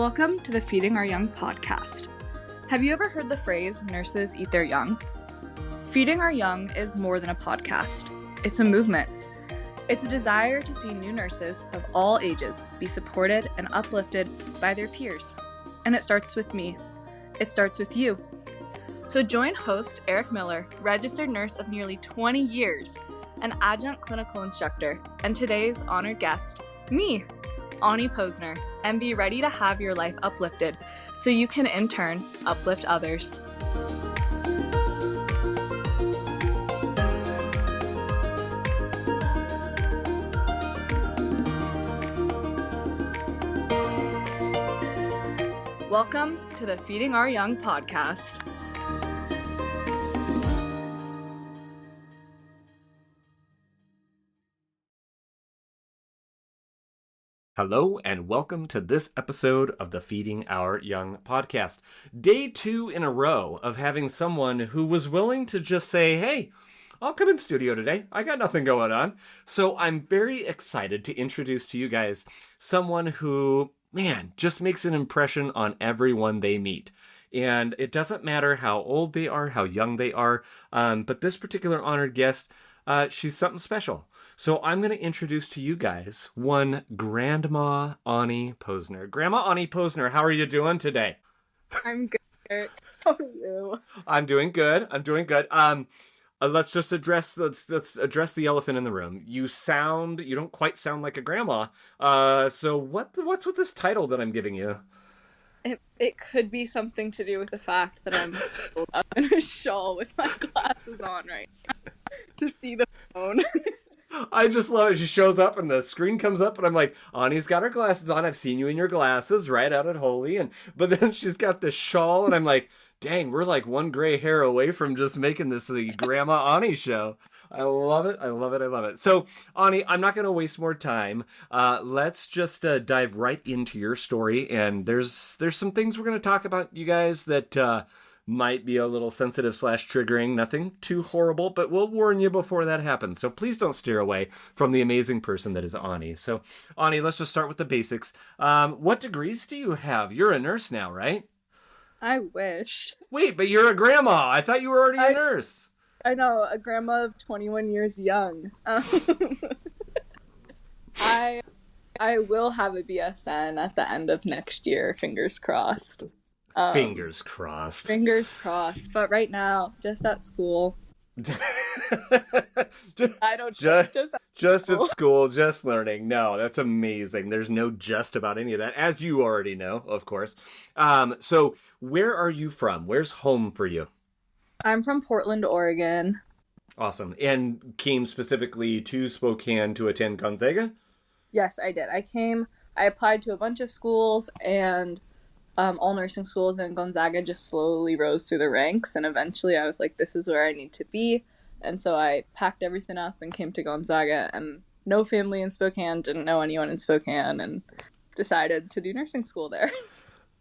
Welcome to the Feeding Our Young podcast. Have you ever heard the phrase, nurses eat their young? Feeding Our Young is more than a podcast. It's a movement. It's a desire to see new nurses of all ages be supported and uplifted by their peers. And it starts with me. It starts with you. So join host Eric Miller, registered nurse of nearly 20 years, an adjunct clinical instructor, and today's honored guest, me, Ani Posner, and be ready to have your life uplifted so you can in turn uplift others. Welcome to the Feeding Our Young podcast. Hello and welcome to this episode of the Feeding Our Young podcast. Day 2 in a row of having someone who was willing to just say, hey, I'll come in studio today. I got nothing going on. So I'm very excited to introduce to you guys someone who, man, just makes an impression on everyone they meet. And it doesn't matter how old they are, how young they are, but this particular honored guest, she's something special. So I'm going to introduce to you guys one Grandma Ani Posner. Grandma Ani Posner, how are you doing today? I'm good, Eric. How are you? I'm doing good. Let's address the elephant in the room. You don't quite sound like a grandma. So what's with this title that I'm giving you? It could be something to do with the fact that I'm in a shawl with my glasses on right now to see the phone. I just love it. She shows up and the screen comes up and I'm like, Ani's got her glasses on. I've seen you in your glasses right out at Holy. But then she's got this shawl and I'm like, dang, we're like one gray hair away from just making this the Grandma Ani show. I love it. I love it. I love it. So, Ani, I'm not going to waste more time. Let's just dive right into your story. And there's some things we're going to talk about, you guys, that might be a little sensitive / triggering. Nothing too horrible, but we'll warn you before that happens. So please don't steer away from the amazing person that is Ani. So, Ani, let's just start with the basics. What degrees do you have? You're a nurse now, right? I wish. Wait, but you're a grandma. I thought you were already a nurse. I know, a grandma of 21 years young. I will have a BSN at the end of next year, fingers crossed. Fingers crossed. Fingers crossed. But right now, just at school. Just at school, just learning. No, that's amazing. There's no just about any of that, as you already know, of course. So where are you from? Where's home for you? I'm from Portland, Oregon. Awesome. And came specifically to Spokane to attend Gonzaga? Yes, I did. I applied to a bunch of schools and all nursing schools, and Gonzaga just slowly rose through the ranks, and eventually I was like, this is where I need to be. And so I packed everything up and came to Gonzaga, and no family in Spokane, didn't know anyone in Spokane, and decided to do nursing school there.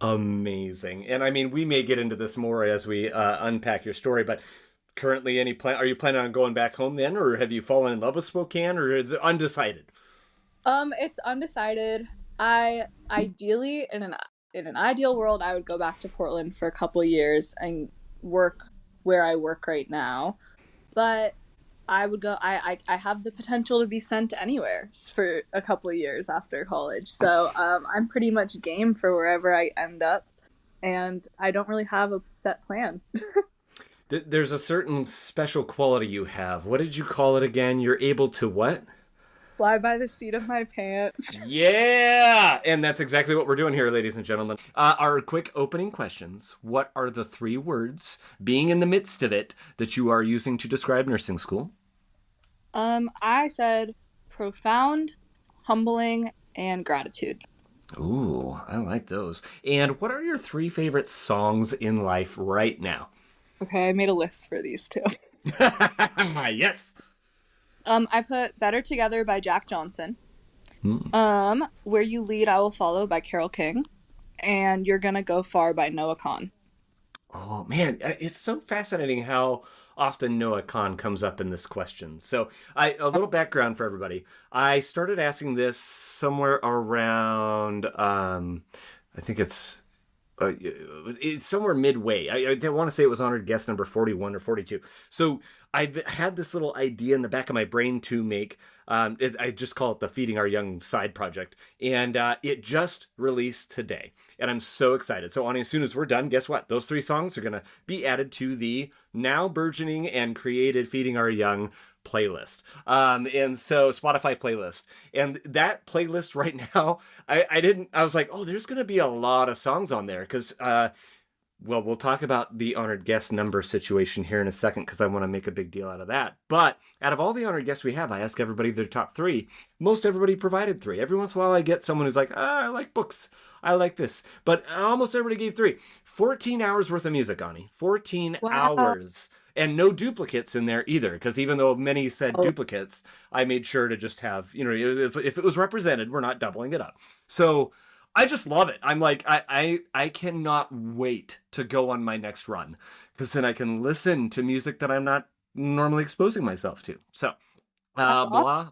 Amazing. And I mean, we may get into this more as we unpack your story, but currently are you planning on going back home then, or have you fallen in love with Spokane, or is it undecided? It's undecided. Ideally, in an ideal world, I would go back to Portland for a couple years and work where I work right now. But I would go, I have the potential to be sent anywhere for a couple of years after college. So I'm pretty much game for wherever I end up. And I don't really have a set plan. There's a certain special quality you have. What did you call it again? You're able to what? Fly by the seat of my pants. Yeah! And that's exactly what we're doing here, ladies and gentlemen. Our quick opening questions. What are the 3 words, being in the midst of it, that you are using to describe nursing school? I said profound, humbling, and gratitude. Ooh, I like those. And what are your 3 favorite songs in life right now? Okay, I made a list for these 2. Yes! I put Better Together by Jack Johnson. Where You Lead, I Will Follow by Carole King. And You're Gonna Go Far by Noah Kahan. Oh, man, it's so fascinating how often Noah Kahan comes up in this question. So a little background for everybody. I started asking this somewhere around I think it's somewhere midway. I want to say it was honored guest number 41 or 42. So I've had this little idea in the back of my brain to make, I just call it the Feeding Our Young side project. And it just released today. And I'm so excited. So, Ani, as soon as we're done, guess what? Those 3 songs are going to be added to the now burgeoning and created Feeding Our Young playlist. And so Spotify playlist. And that playlist right now, I was like, oh, there's going to be a lot of songs on there because, well, we'll talk about the honored guest number situation here in a second because I want to make a big deal out of that. But out of all the honored guests we have, I ask everybody their top 3. Most everybody provided 3. Every once in a while I get someone who's like, I like books. I like this. But almost everybody gave 3. 14 hours worth of music, Ani. 14 hours. And no duplicates in there either, because even though many said duplicates, I made sure to just have, if it was represented, we're not doubling it up. So I just love it. I'm like, I cannot wait to go on my next run, because then I can listen to music that I'm not normally exposing myself to. So, blah, blah,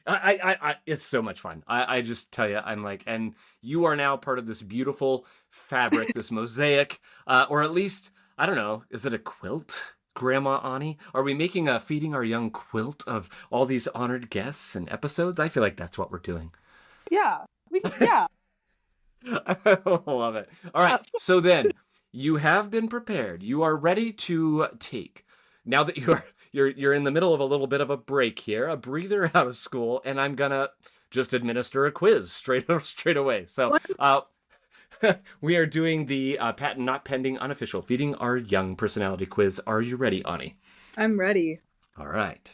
blah. It's so much fun. I just tell you, I'm like, and you are now part of this beautiful fabric, this mosaic, or at least, I don't know, is it a quilt? Grandma Ani? Are we making a Feeding Our Young quilt of all these honored guests and episodes? I feel like that's what we're doing. Yeah. I love it. All right. So then you have been prepared. You are ready to take. Now that you're in the middle of a little bit of a break here, a breather out of school, and I'm gonna just administer a quiz straight away. So we are doing the patent not pending unofficial Feeding Our Young personality quiz. Are you ready, Ani? I'm ready. All right.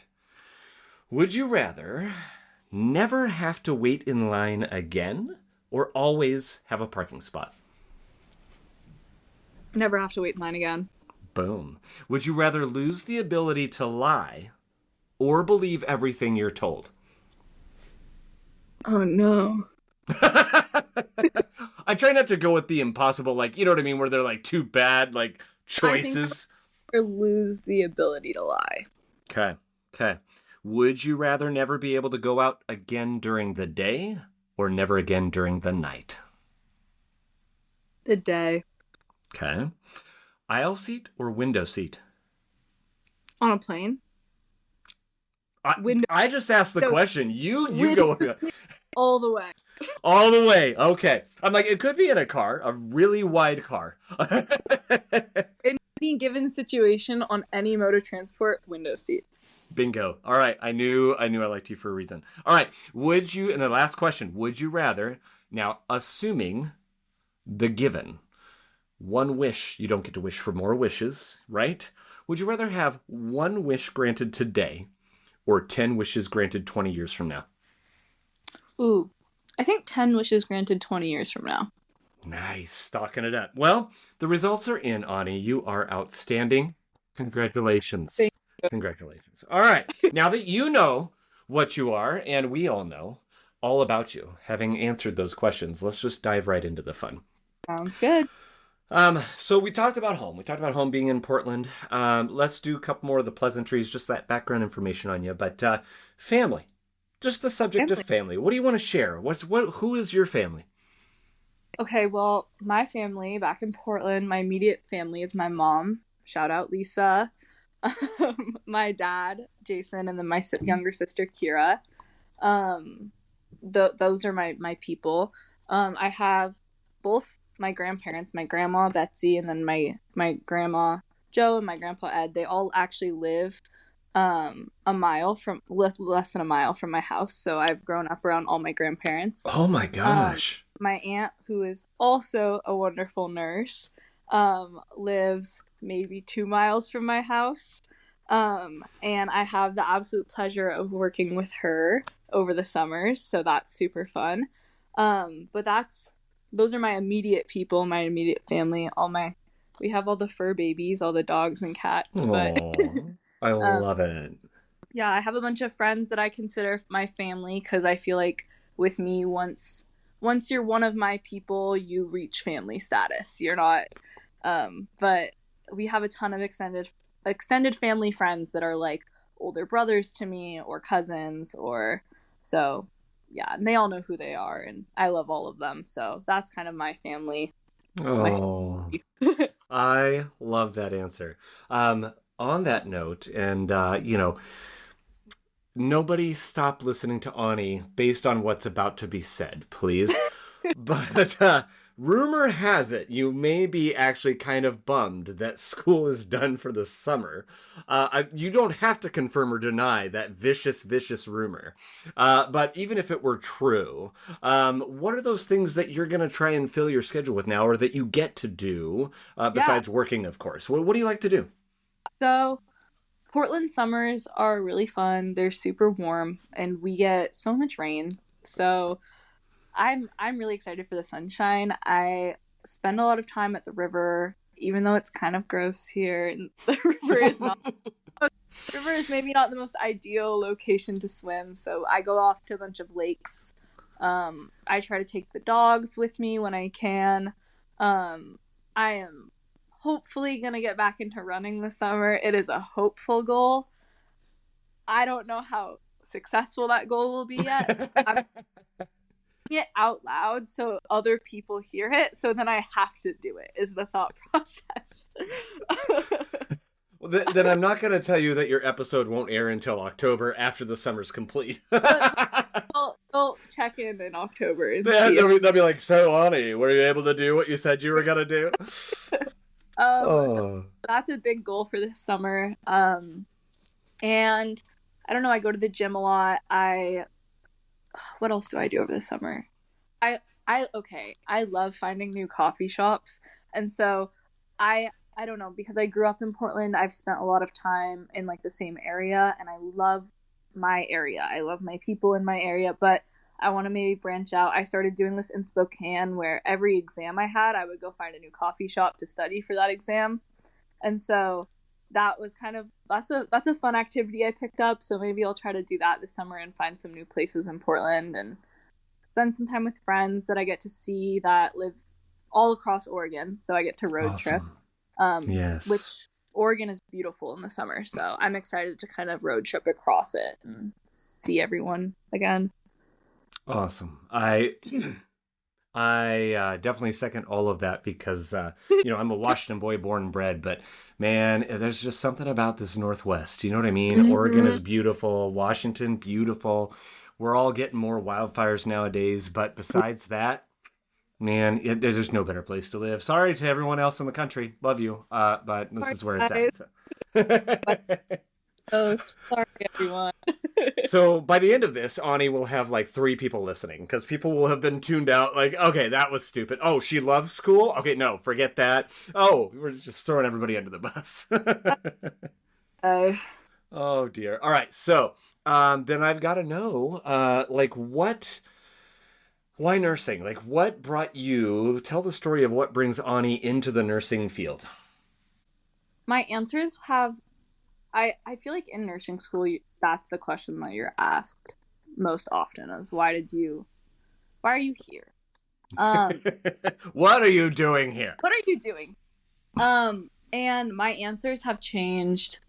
Would you rather never have to wait in line again or always have a parking spot? Never have to wait in line again. Boom. Would you rather lose the ability to lie or believe everything you're told? Oh, no. I try not to go with the impossible, like, you know what I mean, where they're like too bad, like choices. Or lose the ability to lie. Okay. Would you rather never be able to go out again during the day or never again during the night? The day. Okay. Aisle seat or window seat? On a plane? I just asked the question. You go with it. All the way. All the way. Okay. I'm like, it could be in a car, a really wide car. In any given situation on any mode of transport, window seat. Bingo. All right. I knew I liked you for a reason. All right. Would you, and the last question, would you rather, now assuming the given, one wish, you don't get to wish for more wishes, right? Would you rather have one wish granted today or 10 wishes granted 20 years from now? Ooh, I think 10 wishes granted 20 years from now. Nice. Stocking it up. Well, the results are in, Ani. You are outstanding. Congratulations. Congratulations. All right. Now that you know what you are, and we all know all about you, having answered those questions, let's just dive right into the fun. Sounds good. So we talked about home. We talked about home being in Portland. Let's do a couple more of the pleasantries, just that background information on you. But family, just the subject of family. What do you want to share? Who is your family? Okay, well, my family back in Portland, my immediate family is my mom. Shout out Lisa. My dad, Jason, and then my younger sister, Kira. Those are my people. I have both my grandparents, my grandma Betsy, and then my grandma Joe and my grandpa Ed. They all actually live less than a mile from my house, so I've grown up around all my grandparents. Oh my gosh. My aunt, who is also a wonderful nurse, lives maybe 2 miles from my house. And I have the absolute pleasure of working with her over the summers, so that's super fun. But those are my immediate people, my immediate family. We have all the fur babies, all the dogs and cats. But I love it. Yeah, I have a bunch of friends that I consider my family because I feel like with me, once you're one of my people, you reach family status. You're not. But we have a ton of extended family friends that are like older brothers to me or cousins, or so yeah, and they all know who they are, and I love all of them. So that's kind of my family. Oh, I love that answer. On that note, and nobody stop listening to Ani based on what's about to be said, please. But rumor has it you may be actually kind of bummed that school is done for the summer. You don't have to confirm or deny that vicious rumor. But even if it were true, what are those things that you're going to try and fill your schedule with now, or that you get to do besides working, of course? What do you like to do? So Portland summers are really fun. They're super warm, and we get so much rain. So I'm really excited for the sunshine. I spend a lot of time at the river, even though it's kind of gross here. And the river is maybe not the most ideal location to swim. So I go off to a bunch of lakes. I try to take the dogs with me when I can. I am hopefully gonna get back into running this summer. It is a hopeful goal. I don't know how successful that goal will be yet. I'm it out loud so other people hear it, so then I have to do it, is the thought process. Well, then I'm not going to tell you that your episode won't air until October after the summer's complete. They'll check in October and see. They'll be like, so Ani, were you able to do what you said you were going to do? So that's a big goal for this summer. And I don't know, I go to the gym a lot. What else do I do over the summer? I love finding new coffee shops. And so I don't know, because I grew up in Portland, I've spent a lot of time in like the same area, and I love my area. I love my people in my area, but I want to maybe branch out. I started doing this in Spokane, where every exam I had, I would go find a new coffee shop to study for that exam. And so that was that's a fun activity I picked up. So maybe I'll try to do that this summer and find some new places in Portland and spend some time with friends that I get to see that live all across Oregon. So I get to road trip. Yes. Which Oregon is beautiful in the summer. So I'm excited to kind of road trip across it and see everyone again. Awesome. I definitely second all of that because, I'm a Washington boy born and bred, but man, there's just something about this Northwest. You know what I mean? Mm-hmm. Oregon is beautiful. Washington, beautiful. We're all getting more wildfires nowadays. But besides that, man, there's no better place to live. Sorry to everyone else in the country. Love you. But this is where it's at. So. Oh, sorry, everyone. So by the end of this, Ani will have like 3 people listening because people will have been tuned out. Like, okay, that was stupid. Oh, she loves school? Okay, no, forget that. Oh, we're just throwing everybody under the bus. Oh, dear. All right, so then I've got to know, why nursing? Like, what brought you? Tell the story of what brings Ani into the nursing field. My answers have... I feel like in nursing school, that's the question that you're asked most often is, why are you here? What are you doing here? What are you doing? And my answers have changed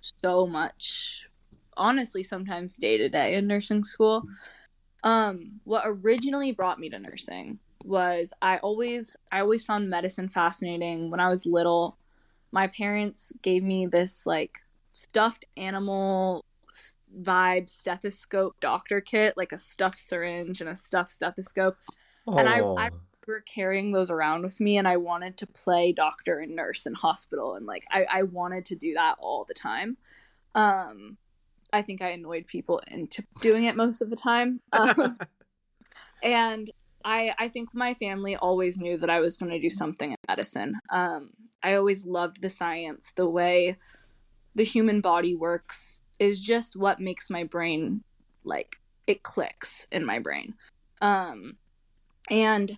so much, honestly, sometimes day to day in nursing school. What originally brought me to nursing was I always found medicine fascinating. When I was little, my parents gave me this like stuffed animal vibe stethoscope doctor kit, like a stuffed syringe and a stuffed stethoscope. Oh. And I remember carrying those around with me, and I wanted to play doctor and nurse in hospital, and like I wanted to do that all the time. I think I annoyed people into doing it most of the time. And I think my family always knew that I was going to do something in medicine. I always loved the science. The way the human body works is just what makes my brain, like, it clicks in my brain. And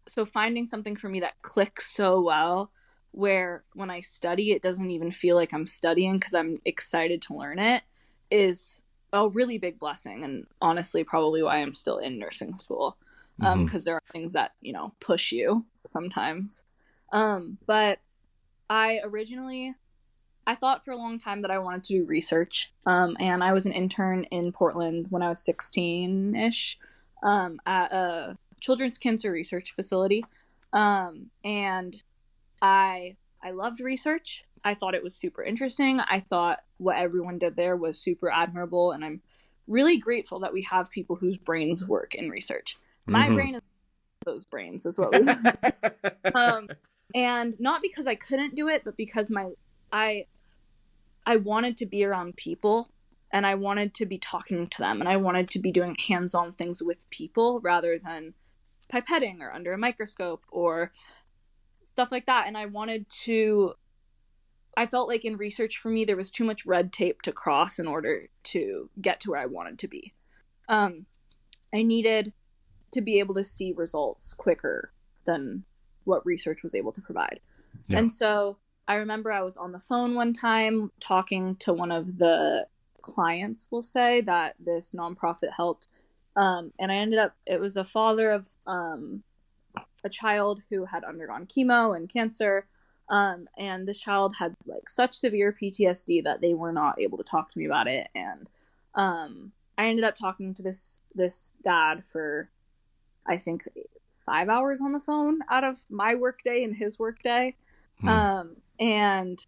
so finding something for me that clicks so well, where when I study, it doesn't even feel like I'm studying because I'm excited to learn it, is a really big blessing. And honestly, probably why I'm still in nursing school. Because there are things that, push you sometimes. But I thought for a long time that I wanted to do research, and I was an intern in Portland when I was 16-ish, at a children's cancer research facility. And I loved research. I thought it was super interesting. I thought what everyone did there was super admirable, and I'm really grateful that we have people whose brains work in research. My brain is those brains is what we and not because I couldn't do it, but because I wanted to be around people, and I wanted to be talking to them, and I wanted to be doing hands-on things with people rather than pipetting or under a microscope or stuff like that. And I felt like in research for me, there was too much red tape to cross in order to get to where I wanted to be. I needed to be able to see results quicker than what research was able to provide. Yeah. And so I remember I was on the phone one time talking to one of the clients, we'll say, that this nonprofit helped. And it was a father of a child who had undergone chemo and cancer. And this child had like such severe PTSD that they were not able to talk to me about it. And I ended up talking to this dad for, I think, 5 hours on the phone out of my work day and his work day. And,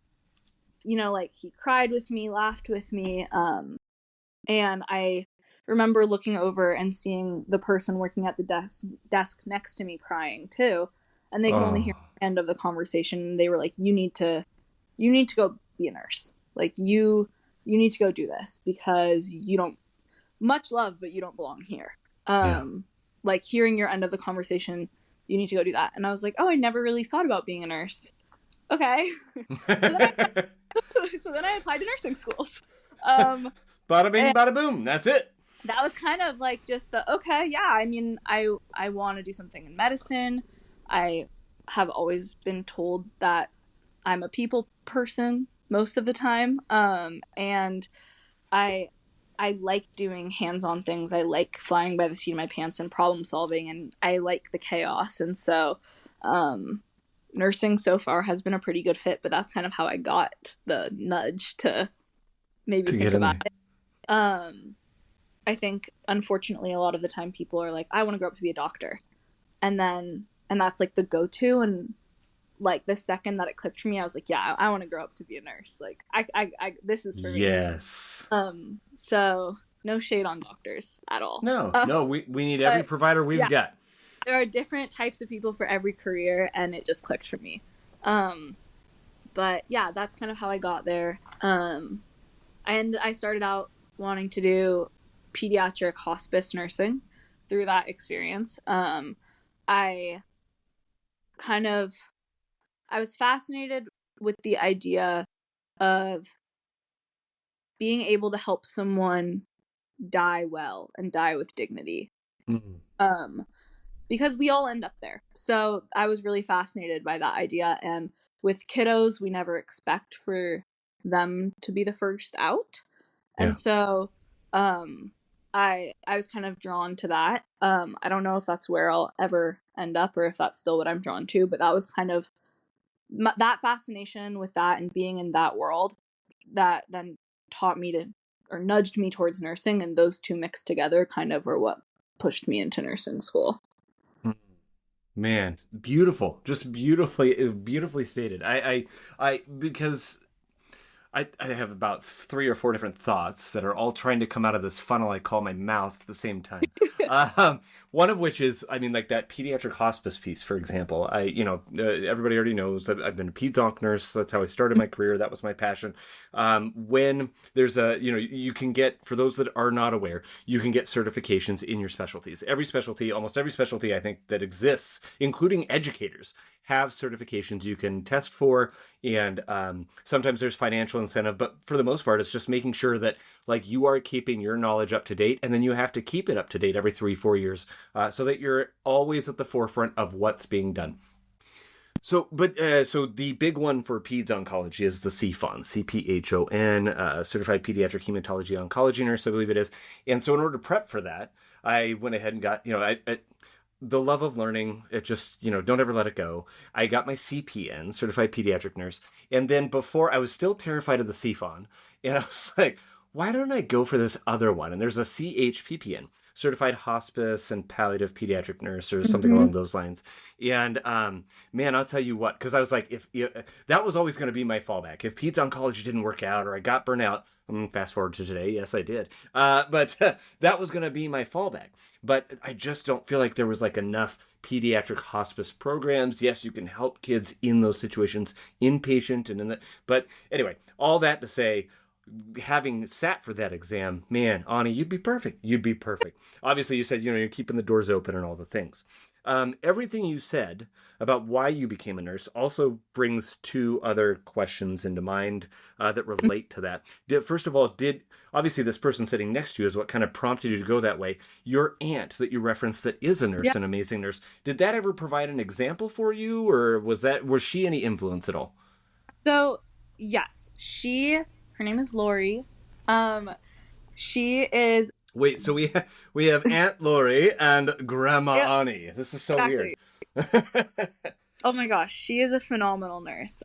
you know, like he cried with me, laughed with me. And I remember looking over and seeing the person working at the desk next to me crying too. And they could only hear the end of the conversation. They were like, you need to go be a nurse. Like you need to go do this because you don't, much love, but you don't belong here. Like hearing your end of the conversation, you need to go do that. And I was like, oh, I never really thought about being a nurse. Okay. So then I applied to nursing schools. Bada bing, bada boom. That's it. That was kind of like just I mean, I want to do something in medicine. I have always been told that I'm a people person most of the time. And I like doing hands-on things. I like flying by the seat of my pants and problem solving, and I like the chaos. And so, nursing so far has been a pretty good fit, but that's kind of how I got the nudge to maybe think about it. I think, unfortunately, a lot of the time people are like, I want to grow up to be a doctor. And that's like the go-to. And like the second that it clicked for me, I was like, yeah, I want to grow up to be a nurse. Like I this is for me. Yes. So no shade on doctors at all. No, we need every provider we've got. There are different types of people for every career, and it just clicked for me. But yeah, that's kind of how I got there. And I started out wanting to do pediatric hospice nursing through that experience. I was fascinated with the idea of being able to help someone die well and die with dignity. Because we all end up there. So I was really fascinated by that idea. And with kiddos, we never expect for them to be the first out. And so I was kind of drawn to that. I don't know if that's where I'll ever end up or if that's still what I'm drawn to, but that was kind of that fascination with that and being in that world that then taught me to, or nudged me towards nursing, and those two mixed together kind of were what pushed me into nursing school. Man, beautiful. Just beautifully stated. Because I have about 3 or 4 different thoughts that are all trying to come out of this funnel I call my mouth at the same time. One of which is, I mean, like that pediatric hospice piece, for example. Everybody already knows that I've been a peds-onc nurse. So that's how I started my career. That was my passion. When there's you can get, for those that are not aware, you can get certifications in your specialties. Almost every specialty I think that exists, including educators, have certifications you can test for, and sometimes there's financial incentive, but for the most part, it's just making sure that like you are keeping your knowledge up to date, and then you have to keep it up to date every 3-4 years so that you're always at the forefront of what's being done. So the big one for peds oncology is the CPHON, CPHON, Certified Pediatric Hematology Oncology Nurse, I believe it is. And so in order to prep for that, I went ahead and got, the love of learning, it just, don't ever let it go. I got my CPN, Certified Pediatric Nurse. And then before, I was still terrified of the CPHON. And I was like, why don't I go for this other one? And there's a CHPPN, Certified Hospice and Palliative Pediatric Nurse, or something along those lines. And man, I'll tell you what, because I was like, if that was always going to be my fallback. If Peds Oncology didn't work out or I got burnt out, fast forward to today, yes, I did. But that was going to be my fallback. But I just don't feel like there was like enough pediatric hospice programs. Yes, you can help kids in those situations, inpatient and in the. But anyway, all that to say, having sat for that exam, man, Ani, you'd be perfect. You'd be perfect. Obviously, you said, you're keeping the doors open and all the things. Everything you said about why you became a nurse also brings two other questions into mind that relate to that. First of all, obviously this person sitting next to you is what kind of prompted you to go that way. Your aunt that you referenced that is a nurse, an amazing nurse, did that ever provide an example for you, or was she any influence at all? So, yes, her name is Lori. She is. Wait, so we have Aunt Lori and Grandma Ani. This is so weird. Oh my gosh, she is a phenomenal nurse.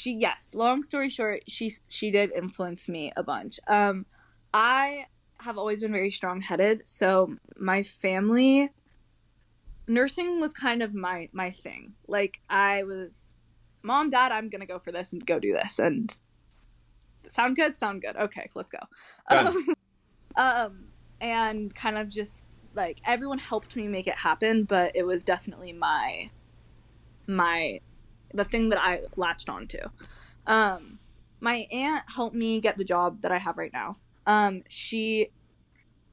Yes, long story short, she did influence me a bunch. I have always been very strong-headed, so my family, nursing was kind of my thing. Like, I was, Mom, Dad, I'm gonna go for this and go do this, and sound good. Okay, let's go. And kind of just like everyone helped me make it happen, but it was definitely the thing that I latched onto. My aunt helped me get the job that I have right now. She,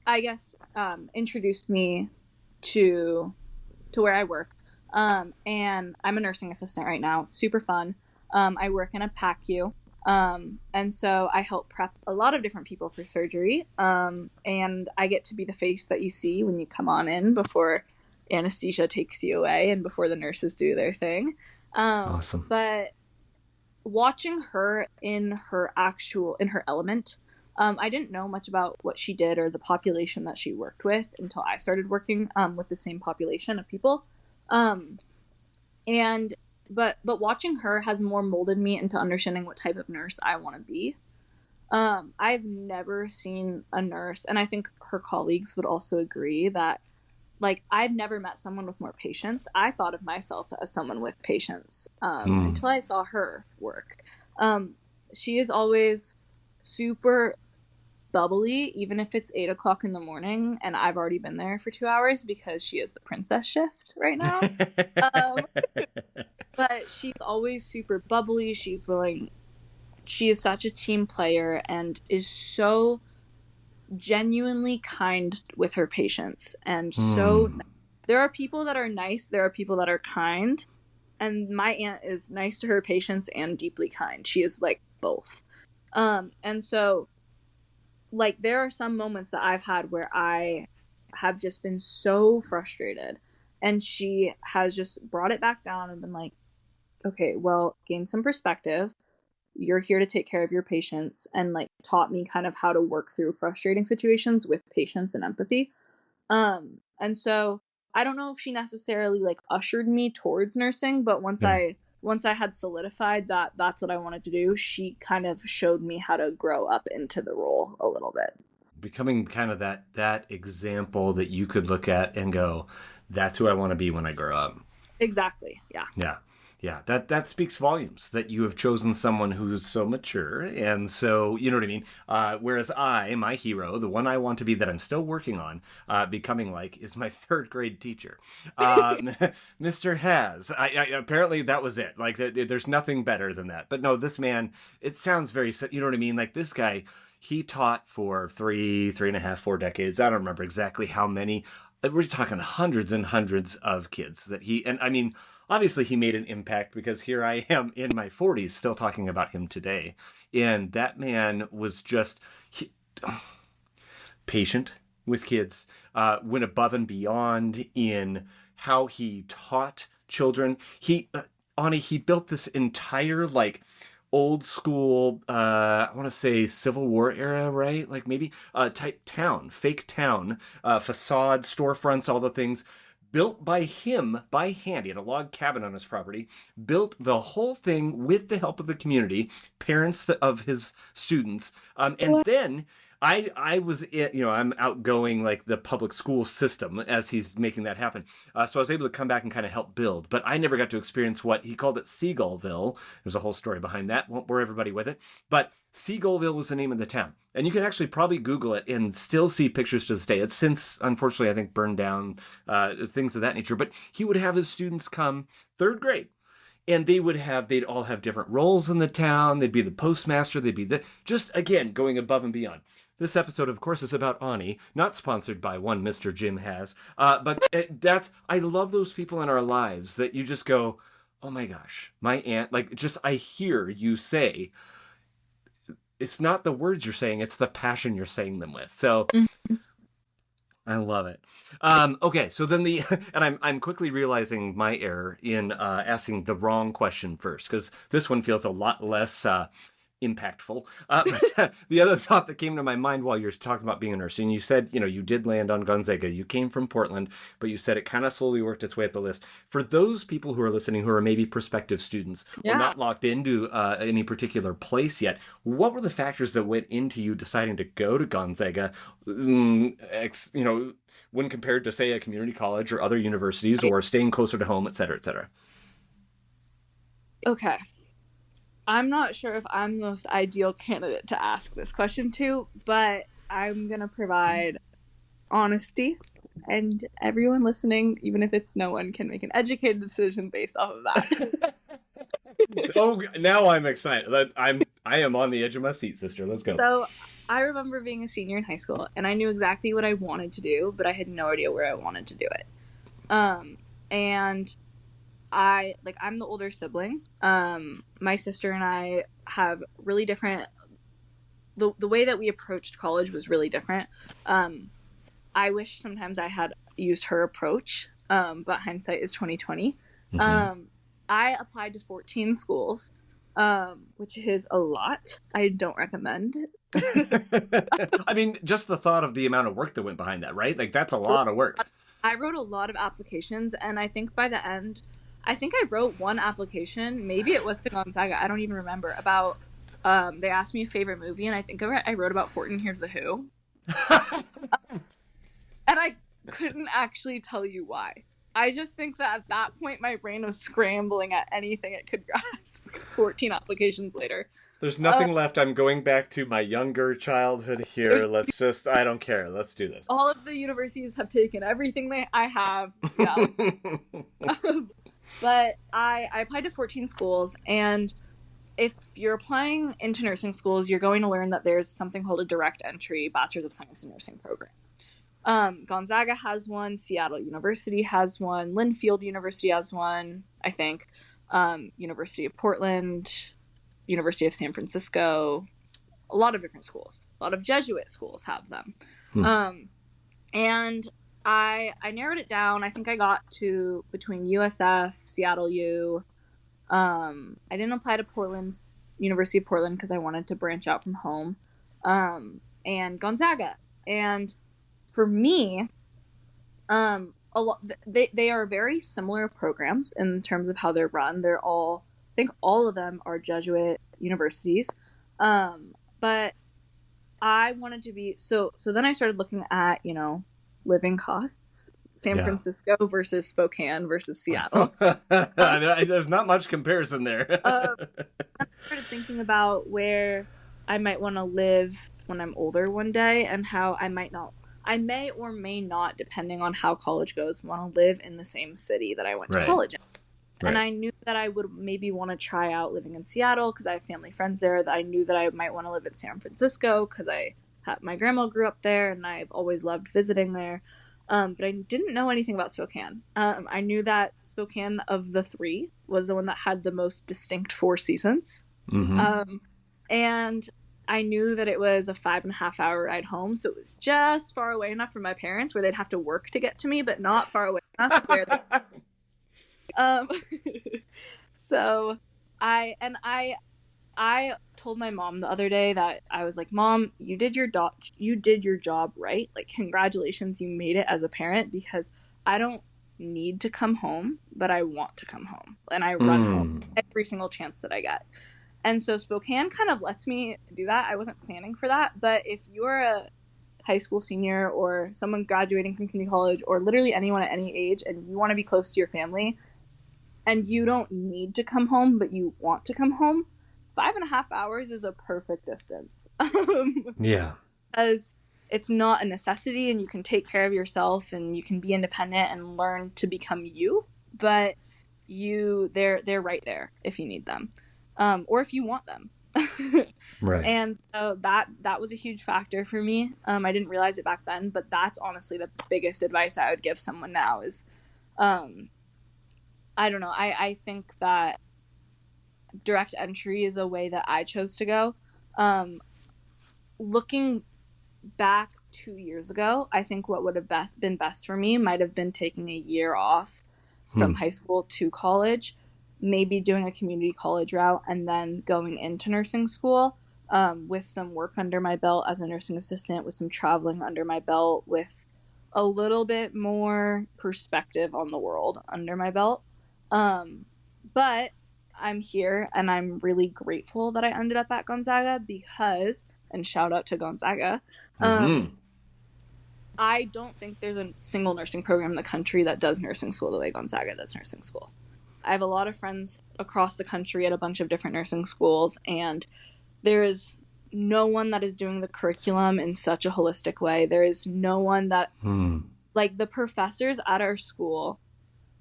I guess, introduced me to where I work. And I'm a nursing assistant right now. It's super fun. I work in a PACU. And so I help prep a lot of different people for surgery. And I get to be the face that you see when you come on in before anesthesia takes you away and before the nurses do their thing. Awesome. But watching her in her element, I didn't know much about what she did or the population that she worked with until I started working, with the same population of people. But watching her has more molded me into understanding what type of nurse I want to be. I've never seen a nurse, and I think her colleagues would also agree that, like, I've never met someone with more patience. I thought of myself as someone with patience until I saw her work. She is always super bubbly, even if it's 8 o'clock in the morning and I've already been there for 2 hours because she is the princess shift right now. But she's always super bubbly. She is such a team player and is so genuinely kind with her patients. And so there are people that are nice, there are people that are kind, and my aunt is nice to her patients and deeply kind. She is like both. And so, like, there are some moments that I've had where I have just been so frustrated, and she has just brought it back down and been like, okay, well, gain some perspective. You're here to take care of your patients, and like taught me kind of how to work through frustrating situations with patience and empathy. And so I don't know if she necessarily like ushered me towards nursing, but once I had solidified that that's what I wanted to do, she kind of showed me how to grow up into the role a little bit. Becoming kind of that example that you could look at and go, that's who I want to be when I grow up. Exactly. Yeah. Yeah. Yeah, that speaks volumes that you have chosen someone who's so mature. And so, you know what I mean? Whereas my hero, the one I want to be that I'm still working on becoming like, is my 3rd grade teacher. Mr. Has. I apparently that was it. Like, there's nothing better than that. But no, this man, it sounds very, you know what I mean? Like, this guy, he taught for 3.5, 4 decades. I don't remember exactly how many. We're talking hundreds and hundreds of kids and I mean, obviously he made an impact because here I am in my 40s still talking about him today. And that man was just patient with kids, went above and beyond in how he taught children. He built this entire, like, old school, I want to say Civil War era, right? Like maybe type town, fake town, facade, storefronts, all the things, built by him by hand. He had a log cabin on his property, built the whole thing with the help of the community, parents of his students. And then I was, I'm outgoing like the public school system as he's making that happen. So I was able to come back and kind of help build, but I never got to experience what he called it Seagullville. There's a whole story behind that. Won't bore everybody with it, but Seagullville was the name of the town. And you can actually probably Google it and still see pictures to this day. It's since, unfortunately, I think burned down, things of that nature. But he would have his students come third grade. And they'd all have different roles in the town. They'd be the postmaster. They'd be just, again, going above and beyond. This episode, of course, is about Ani, not sponsored by one Mr. Jim has. But I love those people in our lives that you just go, oh my gosh, my aunt, I hear you say, it's not the words you're saying, it's the passion you're saying them with. So I love it. Okay, so then and I'm quickly realizing my error in asking the wrong question first, because this one feels a lot less impactful. But the other thought that came to my mind while you're talking about being a nurse, and you said, you did land on Gonzaga. You came from Portland, but you said it kind of slowly worked its way up the list. For those people who are listening who are maybe prospective students or not locked into any particular place yet, what were the factors that went into you deciding to go to Gonzaga, when compared to, say, a community college or other universities, or staying closer to home, et cetera, et cetera? Okay. I'm not sure if I'm the most ideal candidate to ask this question to, but I'm going to provide honesty, and everyone listening, even if it's no one, can make an educated decision based off of that. Oh, now I'm excited. I am on the edge of my seat, sister. Let's go. So I remember being a senior in high school, and I knew exactly what I wanted to do, but I had no idea where I wanted to do it. And I'm the older sibling. My sister and I have really different, the way that we approached college was really different. I wish sometimes I had used her approach, but hindsight is 2020. Mm-hmm. I applied to 14 schools, which is a lot. I don't recommend. I mean, just the thought of the amount of work that went behind that, right? Like, that's a lot of work. I wrote a lot of applications, and I think by the end, I wrote one application, maybe it was to Gonzaga, I don't even remember, about, they asked me a favorite movie, and I think I wrote about Horton Hears the Who. And I couldn't actually tell you why. I just think that at that point, my brain was scrambling at anything it could grasp 14 applications later. There's nothing left. I'm going back to my younger childhood here. I don't care. Let's do this. All of the universities have taken everything I have. Yeah. But I applied to 14 schools, and if you're applying into nursing schools, you're going to learn that there's something called a direct entry Bachelor's of Science in Nursing program. Gonzaga has one, Seattle University has one, Linfield University has one, I think, University of Portland, University of San Francisco, a lot of different schools. A lot of Jesuit schools have them. And I narrowed it down. I think I got to between USF, Seattle U. I didn't apply to University of Portland because I wanted to branch out from home. And Gonzaga. And for me, they are very similar programs in terms of how they're run. I think all of them are Jesuit universities. But I wanted to be, so then I started looking at, living costs, San Francisco versus Spokane versus Seattle. There's not much comparison there. I started thinking about where I might want to live when I'm older one day, and how I may or may not, depending on how college goes, want to live in the same city that I went to college in. Right. And I knew that I would maybe want to try out living in Seattle because I have family friends there. That I knew that I might want to live in San Francisco because my grandma grew up there and I've always loved visiting there. But I didn't know anything about Spokane. I knew that Spokane, of the three, was the one that had the most distinct 4 seasons. Mm-hmm. And I knew that it was a 5.5-hour ride home, so it was just far away enough from my parents where they'd have to work to get to me, but not far away enough where so I told my mom the other day that I was like, Mom, you did your job right. Like, congratulations, you made it as a parent, because I don't need to come home, but I want to come home. And I run home every single chance that I get. And so Spokane kind of lets me do that. I wasn't planning for that. But if you're a high school senior or someone graduating from community college or literally anyone at any age and you want to be close to your family and you don't need to come home, but you want to come home, 5.5 hours is a perfect distance. Yeah. Because it's not a necessity and you can take care of yourself and you can be independent and learn to become you, but they're right there if you need them. Or if you want them. Right. And so that was a huge factor for me. I didn't realize it back then, but that's honestly the biggest advice I would give someone now is, I don't know. I think that direct entry is a way that I chose to go. Looking back 2 years ago, I think what would have been best for me might have been taking a year off from high school to college, maybe doing a community college route and then going into nursing school with some work under my belt as a nursing assistant, with some traveling under my belt, with a little bit more perspective on the world under my belt. But I'm here and I'm really grateful that I ended up at Gonzaga because, and shout out to Gonzaga, I don't think there's a single nursing program in the country that does nursing school the way Gonzaga does nursing school. I have a lot of friends across the country at a bunch of different nursing schools, and there is no one that is doing the curriculum in such a holistic way. There is no one that, like, the professors at our school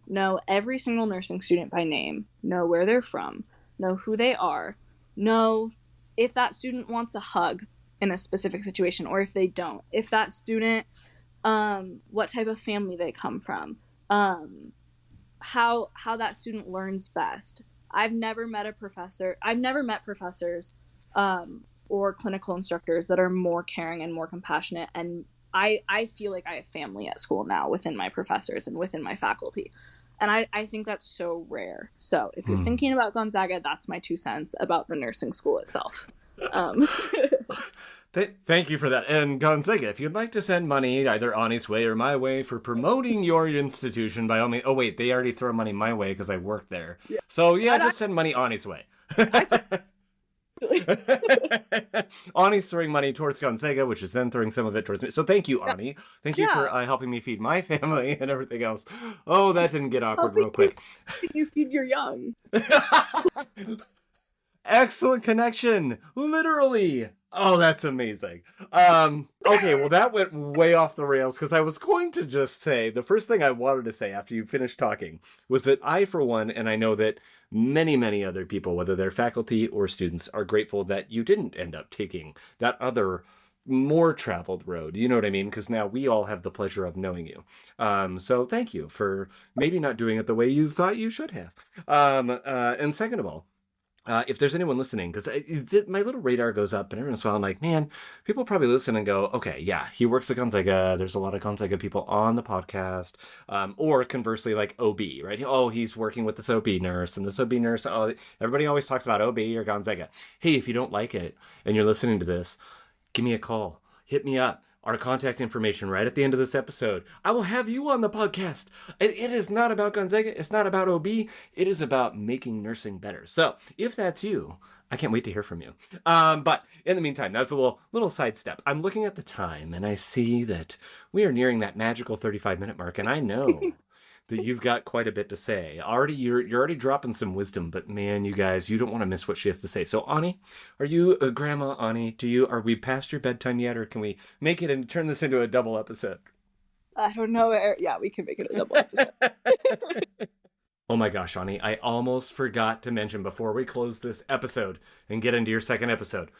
know every single nursing student by name, know where they're from, know who they are, know if that student wants a hug in a specific situation or if they don't, if that student, what type of family they come from, how that student learns best. I've never met professors or clinical instructors that are more caring and more compassionate, and I feel like I have family at school now within my professors and within my faculty, and I think that's so rare. So if you're thinking about Gonzaga, that's my 2 cents about the nursing school itself. Thank you for that. And Gonzaga, if you'd like to send money either Ani's way or my way for promoting your institution, by all means. Oh, wait, they already throw money my way because I work there. Yeah. So, yeah, just send money Ani's way. Ani's throwing money towards Gonzaga, which is then throwing some of it towards me. So thank you, Ani. Thank you for helping me feed my family and everything else. Oh, that didn't get awkward real quick. You feed your young. Excellent connection. Literally. Oh, that's amazing. Okay, well, that went way off the rails because I was going to just say, the first thing I wanted to say after you finished talking was that I, for one, and I know that many, many other people, whether they're faculty or students, are grateful that you didn't end up taking that other more traveled road. You know what I mean? Because now we all have the pleasure of knowing you. So thank you for maybe not doing it the way you thought you should have. And second of all, if there's anyone listening, because my little radar goes up and every once in a while I'm like, man, people probably listen and go, okay, yeah, he works at Gonzaga. There's a lot of Gonzaga people on the podcast. Or conversely, like OB, right? Oh, he's working with this OB nurse and this OB nurse. Oh, everybody always talks about OB or Gonzaga. Hey, if you don't like it and you're listening to this, give me a call. Hit me up. Our contact information right at the end of this episode. I will have you on the podcast. It is not about Gonzaga. It's not about OB. It is about making nursing better. So if that's you, I can't wait to hear from you. But in the meantime, that's a little sidestep. I'm looking at the time and I see that we are nearing that magical 35-minute mark. And I know that you've got quite a bit to say. You're already dropping some wisdom, but man, you guys, you don't want to miss what she has to say. So Ani, are you Grandma Ani? Are we past your bedtime yet, or can we make it and turn this into a double episode? I don't know. Yeah, we can make it a double episode. Oh my gosh, Ani, I almost forgot to mention before we close this episode and get into your second episode.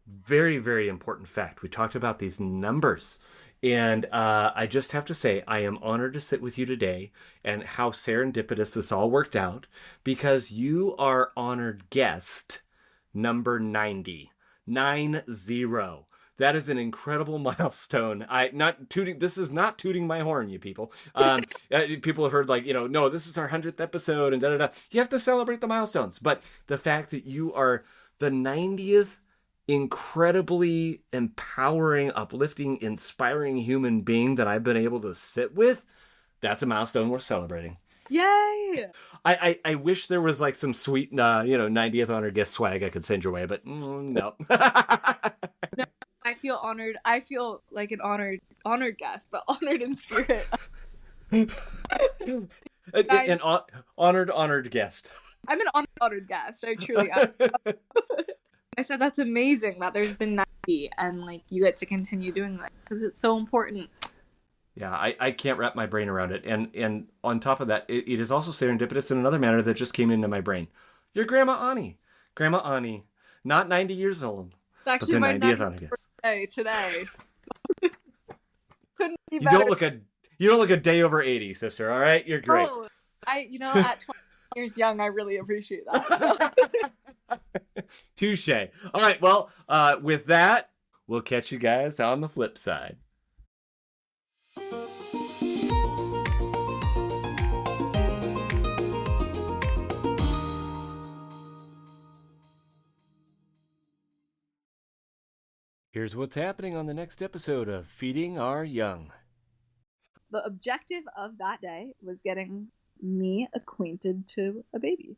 Very, very important fact. We talked about these numbers. And I just have to say, I am honored to sit with you today, and how serendipitous this all worked out, because you are honored guest number 90. 90. That is an incredible milestone. This is not tooting my horn, you people. People have heard no, this is our 100th episode and da-da-da. You have to celebrate the milestones. But the fact that you are the 90th incredibly empowering, uplifting, inspiring human being that I've been able to sit with, That's a milestone worth celebrating. Yay! I wish there was like some sweet, 90th honored guest swag I could send your way, but no. No, I feel honored. I feel like an honored guest, but honored in spirit. An honored guest. I'm an honored guest. I truly am. I said that's amazing that there's been 90 and like you get to continue doing that because it's so important. Yeah, I can't wrap my brain around it. And on top of that, it is also serendipitous in another manner that just came into my brain. Your Grandma Ani. Grandma Ani, not 90 years old. It's actually my 90th honored guest. Birthday today. Couldn't be You better. don't look a day over 80, sister, all right? You're great. Oh, at 20 years young, I really appreciate that. So. Touche. All right, well, with that, we'll catch you guys on the flip side. Here's what's happening on the next episode of Feeding Our Young. The objective of that day was getting me acquainted to a baby.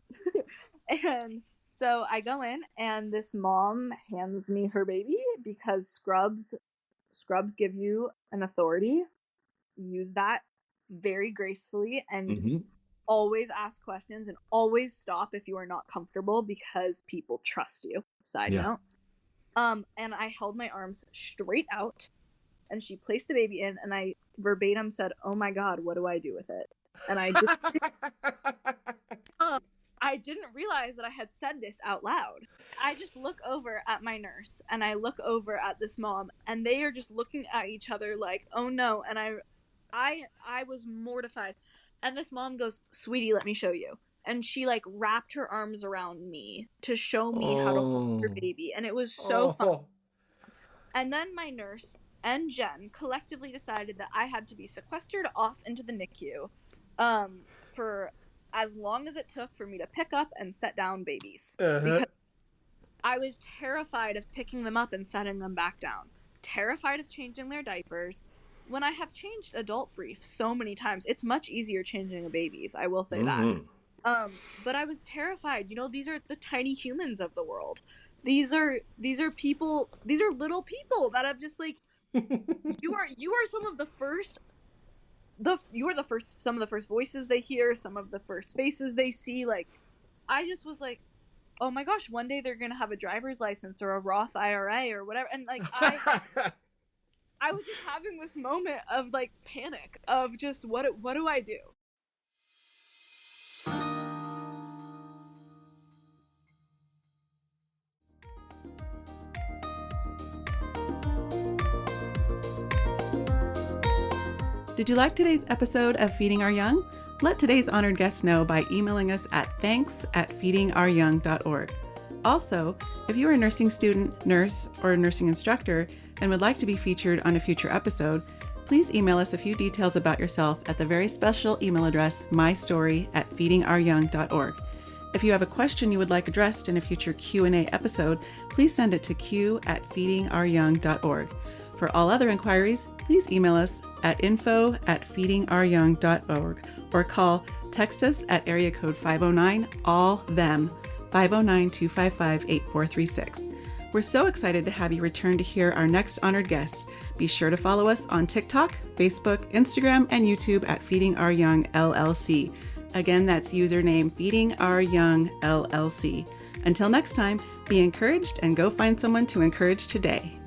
And so I go in and this mom hands me her baby because scrubs give you an authority. Use that very gracefully and always ask questions and always stop if you are not comfortable because people trust you. Side note. And I held my arms straight out and she placed the baby in and I verbatim said, "Oh my God, what do I do with it?" And I just, I didn't realize that I had said this out loud. I just look over at my nurse and I look over at this mom and they are just looking at each other like, "Oh no." And I was mortified. And this mom goes, "Sweetie, let me show you." And she like wrapped her arms around me to show me how to hold her baby. And it was so fun. And then my nurse and Jen collectively decided that I had to be sequestered off into the NICU for as long as it took for me to pick up and set down babies. Because I was terrified of picking them up and setting them back down. Terrified of changing their diapers. When I have changed adult briefs so many times, it's much easier changing a baby's. I will say that. But I was terrified. These are the tiny humans of the world. These are people. These are little people that have just like you are some of the first. Some of the first voices they hear, some of the first faces they see. Like, I just was like, oh my gosh, one day they're gonna have a driver's license or a Roth IRA or whatever, and like I was just having this moment of like panic of just what do I do? Did you like today's episode of Feeding Our Young? Let today's honored guests know by emailing us at thanks@feedingouryoung.org. Also, if you are a nursing student, nurse, or a nursing instructor and would like to be featured on a future episode, please email us a few details about yourself at the very special email address mystory@feedingouryoung.org. If you have a question you would like addressed in a future Q&A episode, please send it to q@feedingouryoung.org. For all other inquiries, please email us at info@feedingouryoung.org or text us at area code 509-ALL-THEM, 509-255-8436. We're so excited to have you return to hear our next honored guest. Be sure to follow us on TikTok, Facebook, Instagram, and YouTube at Feeding Our Young LLC. Again, that's username Feeding Our Young LLC. Until next time, be encouraged and go find someone to encourage today.